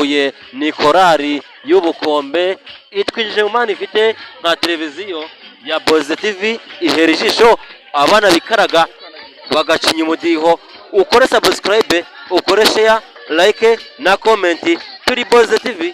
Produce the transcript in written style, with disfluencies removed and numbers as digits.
Huye ni korari y'ubukombe itwinjije mu Mana ifite nka televiziyo ya Boze TV ihera ijisho abana bikaraga bagacinya umudiho. Ukore subscribe, ukore share, like na comment. Turi Boze TV.